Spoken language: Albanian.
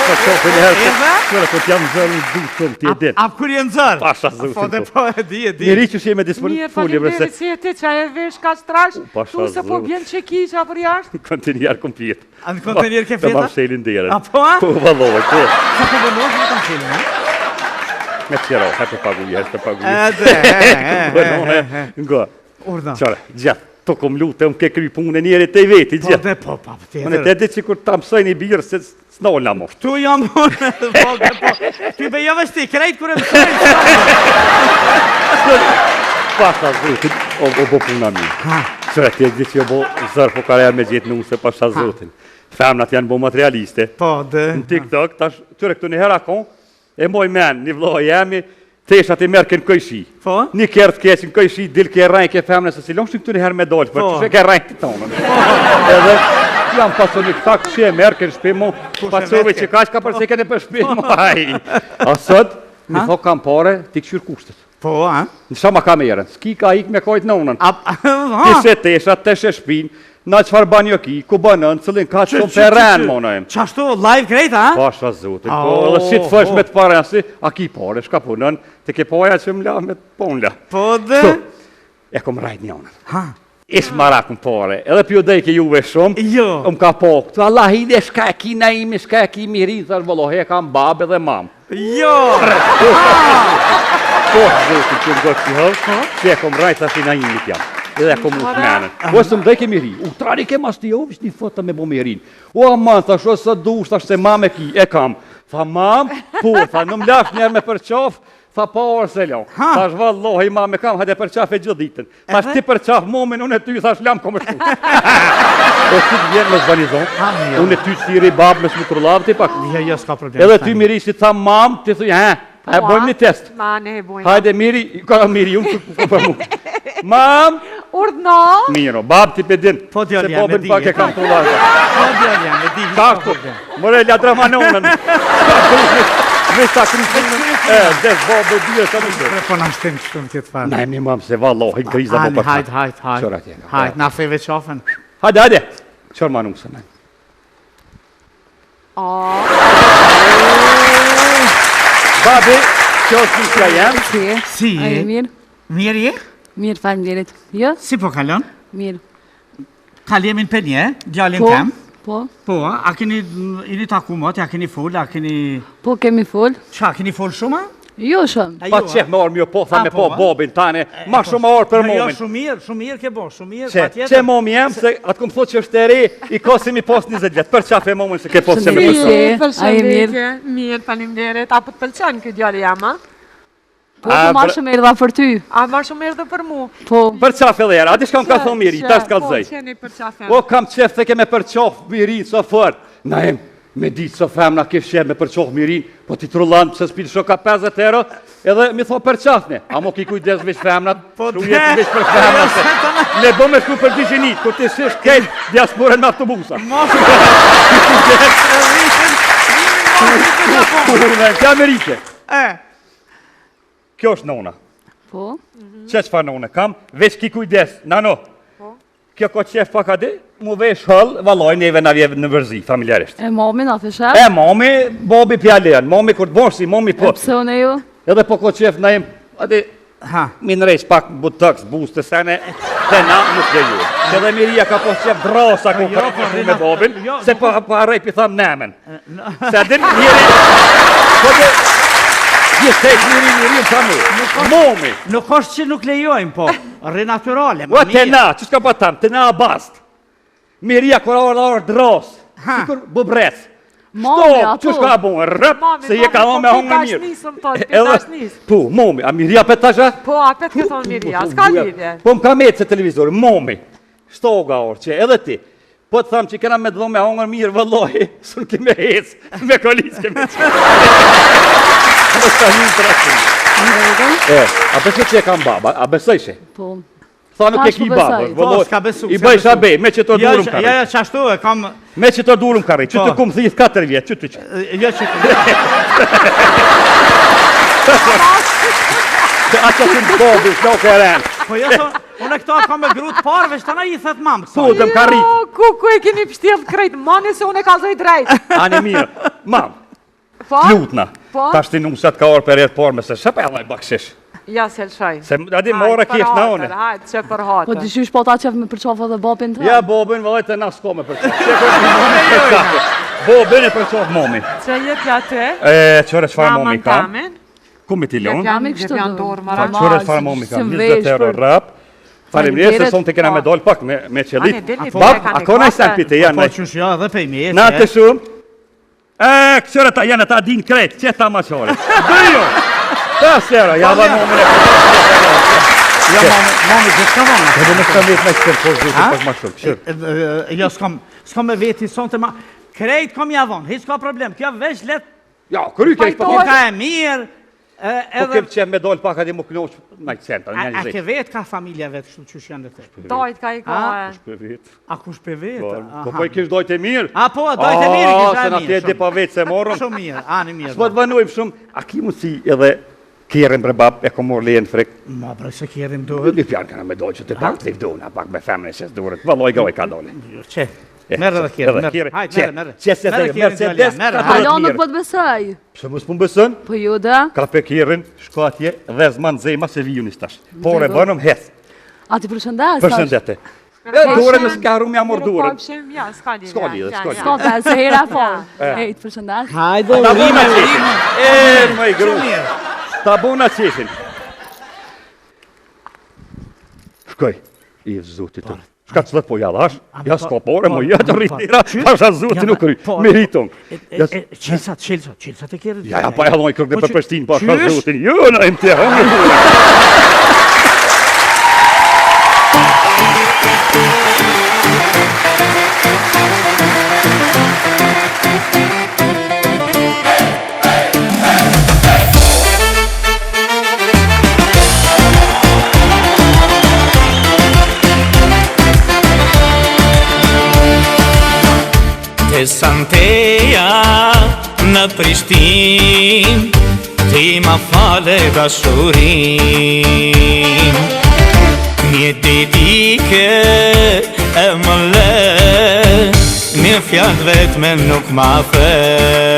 Po qofë në herë, po t'jam zërë në du shumë t'i e ditë. A kur jenë zërë? Pasha zëtin. Po dhe po e di. Njeri që sheme disponibë Mirë, faleminderit si e ti që e vesh ka strash, tu se po bjen që ki që për jashtë. Kontinjer kom pjetë. A në kontenjer ke feta? Të mam shelin dhere. A po a? Po valove, po. Sa po bënosh në kam shelin, a? Me qero, hajtë paguje, hajtë paguje. Ede, Nga, urda. qare, gjatë, to kom lutë, më ke kry punë e njeri të i veti, Po gjatë. dhe po, pa, Më në tjetër. të edhe që kur ta mësoj një birë, se s'nolla mo. Tu jam unë, po dhe po. Ty be jave shti, krejt kur e mësojnë. Pasha zotin, o bo puna mi. Qëre, ti e gjithë që o bo zërë, po kare me gjithë nuse, pasha zotin. Femnat janë bo materialiste. Po dhe. Në TikTok, tash, qëre këtu një hera kon, e moj men, një vlohë jemi, teshat e merë kënë këjshi. Po? Një kërë të keqin këjshi, dilë ke rajnë ke femne, se si lonë që këtu një herë me dollë, për që ke rajnë të tonën. Edhe, jam pasur një këta këshë e merë kënë shpimo, pasove që ka që ka përse kënë për shpimo, aj. A sot, mi thok kam pare, ti këshyrë kushtet. Po, a? Në shama kamerën, s'ki ka ik me kojtë nonën. Ha? Tishe teshat, teshe shpinë, na qëfar banjo ki, ku banën, cëllin ka që shumë përren, mona e. Qashtu, live krejt, a? Pasha zotin, po, edhe si të fësh me të pare asi, a ki pare, shka punën, të ke poja që më la me të pon la. Po dhe? E kom rajt njënën. Ha? Ish marak më pare, edhe pjo dhej ke juve shumë, Jo. më ka po, këtu Allah hide, shka e ki na imi, shka e ki mirin, thash vëllohe, e kam babë edhe mam. Jo! Po, zotin, që në gëtë si hëllë, që e kom rajt thash i na imi t'jam. Edhe e kom u të menën. O, së më dhej ke miri, u trani ke mas t'i ovish një fëtë me bo mirin. O, aman, thash, o, së dush, thash, se mame ki, e kam. Tha, mam, po, tha, në mlash njerë me përqaf, tha, pa orë se lo. Thash, vallohi, mame kam, hajde përqaf e gjithë ditën. Thash, ti përqaf momin, unë e ty, thash, lam kom e shku. O, si të vjenë me zbanizon, unë e ty qëtiri babë me shmutrullav, ti pak. Jo, s'ka problem. Edhe ty miri, si tha, mam, ti thuj, e bojmë një test. Ma, ne e bojmë. Hajde, miri, ka miri, unë për mu. Mam, Urdhno! miro, babë ti pedin, Po, djali, se jam, e babën di, pak e kam të ulaga. Po, djali jam, e di. Qashtu, mëre ladra manonën. Me sa kryshtë, des babë dhije sa më dhije. Po na shtem kështu në tjetë farë. Na e mi mam se vallohi, kriza po përta. Hajt. Qëra tjeka. Hajt, na feve qafën. Hajde. Qërë ma nusën e. Babi, kjo është nusja jem. Si A je? e mirë? Mirë je? Mirë, faleminderit. Jo? Si po kalon? Mirë. Kalimin për një, djalin Po? tem. Po? Po, a keni taku mot, a keni full, a keni... Po kemi fol? Qa, keni full shumë? Jo shumë. Pa qef me orë mjo po, tha me po po, bobin tane, ma shumë orë për Jo, momin. shumë mirë ke bo, shumë mirë, Që, pa tjetër. që momi jem, se atë këmë thot që është e ri, i kosim i post 20 vjetë, për qaf e momin se ke post se me Shëndetje. përsa. A e mirë? Mirë, faleminderit. Apo të pëlqen këtë djali jama? Po të marrë shumë erdha për ty. A ma shumë erdhe për mu? Po. Për qaf edhe jera, ati shka më ka thonë miri, ta shka të zëj. Po, qeni për qafën. O, kam qef se ke me përqof mirin, so fër. Na em, me ditë so femna ke shqef me përqof mirin, po ti trullan se s'pil shoka 50 euro, edhe mi tho përqafne. A mo ki kujdes vish femnat, shumë jetë vish për femnat. Le bo me shku për digjinit, kur ti shish kejt diasporen me autobusa. Kja Amerike. Kjo është nona. Po? Që që fa nona kam, veç ki kujdes, nano. Kjo ko qef pak adi, mu vesh hëll, valoj neve na vjeve në vërzi, familjarisht. E mami na të shef? E, mami, bobi pjallën, mami kur të bosh si, mami po. Pse unë ju? Edhe po ko qef na jem, adi, minrejsh pak butëks, buste sene, dhe na nuk dhe ju. Që dhe miria ka po qef drosa ku ka përru me bobin, se po arrej pi tham nemen. Se adin njeri, po dhe, gjithë njeri të mu, momi. Nuk është që nuk lejojmë, po, renaturale, Ua të na, që s'ka po tam, të na bast. Miria kur orë dros, sikur bubrec. Mami, Që s'ka bon, rëp, se je ka me hongë mirë. Po, momi, a miria për tasha? Po, a pet këtë thonë miria, s'ka lidhje. Po më ka me se televizori, momi, shtoga orë që edhe ti. Po të thamë që kena me dhonë me hongër mirë, vëllohi, së në kime hecë, me kolis keme që. Në s'ka një të rasin. A besoj që e kam baba, a besoj që? Po. Tha nuk e ki baba, s'ka besu, i bëj shabe, me që të durum Ja, kari. qashtu e kam... Me që të durum kari, që të kumë thith 4 vjetë, që të që. Jo që... A që të në bobi, nuk e renë. Po jo, unë e këto kam me grutë parë, veç të na i thet mamë. Po, të më ka rritë. Ku e keni pështjellë krejt, mani se unë e kalzoj drejt. Ani mirë, mam, Lutna. Tash ti nusat ka orë për jetë por me se shëpa e laj bakshish. Ja, se lëshaj. Se adi mora kjesh na one. Hajtë, që për hatër. Po dyshysh po ta qef me përqofa dhe babin të? Ja, bobin, vëllaj të na s'ko me përqof. Bobin e përqof momi. Që jetë ja të? Qëre qëfar momi ka? Ku me ti lonë? Jam i kështu dorë, Qëre qëfar momi ka? 20 euro rap. Faleminderit se son të kena me dollë pak me qelit. Bab, a kona i sen pite janë? Po qësh ja dhe pejmi e. Na të shumë. Kësëre ta janë ta din krejt, që ta ma qore. Dëjo! Ta sera, ja dhe momin e përqof. Ja, mami, që s'ka vonë? Edhe me s'ka vetë me qërë po zhutë pak ma shumë, këshërë. Ja, s'ka me veti son të ma... Krejt kom ja vonë, hi s'ka problem, kjo veç let... Ja, kërry kejsh pa Po ka e mirë, Po kem që me dollë pak ati mu knoq në centa, një A një ke vetë ka familja vetë, kështu qësh janë dhe te? Dojt ka i ka e. për vetë. A kush për vetë? Po i kish dojtë e mirë. A po, dojtë e mirë, kisha Se e në mirë. tjetë pa vetë se morëm. Shumë mirë, ani mirë. S'po të vanojmë shumë, a ki mu si edhe kjerën bre bab, e ko morë lejën frik. Ma bre se kjerim duhet. Një pjarë kana me dojtë që të pak të vdona, pak me femën e qes duhet. Valoj goj ka dole. Që? Merë dhe kjerë, merë. Hajtë, merë. Mercedes, Alo, nuk po të besoj. Pse mos pun besën? Po ju da? Ka pe kjerën, shko atje dhe zman zema se viju një stash. Por e bënëm heth. A ti përshëndes? Përshëndete. Duren në skaru mja mor duren. Ja, s'ka lidhje. S'ka lidhje, s'ka lidhje. Ska dhe, se hera for. Ej, të përshëndes. Hajde, Ta bona urime, qeshin. urime. Më i gru. Ta bona qeshin. Shkoj, i zotit të. Shka të po jadash? Ja s'ka pore, mo jetë rritira. Pasha zotit nuk rrit. Meriton. Qilsat e kjerë. Ja, pa e haloj kërë dhe për pështin, pasha zotin. Jo, në e më të hëngë. Te Santeja në Prishtin, ti ma fale dashurin. Një dedike e më le, një fjallë vetme nuk ma fe.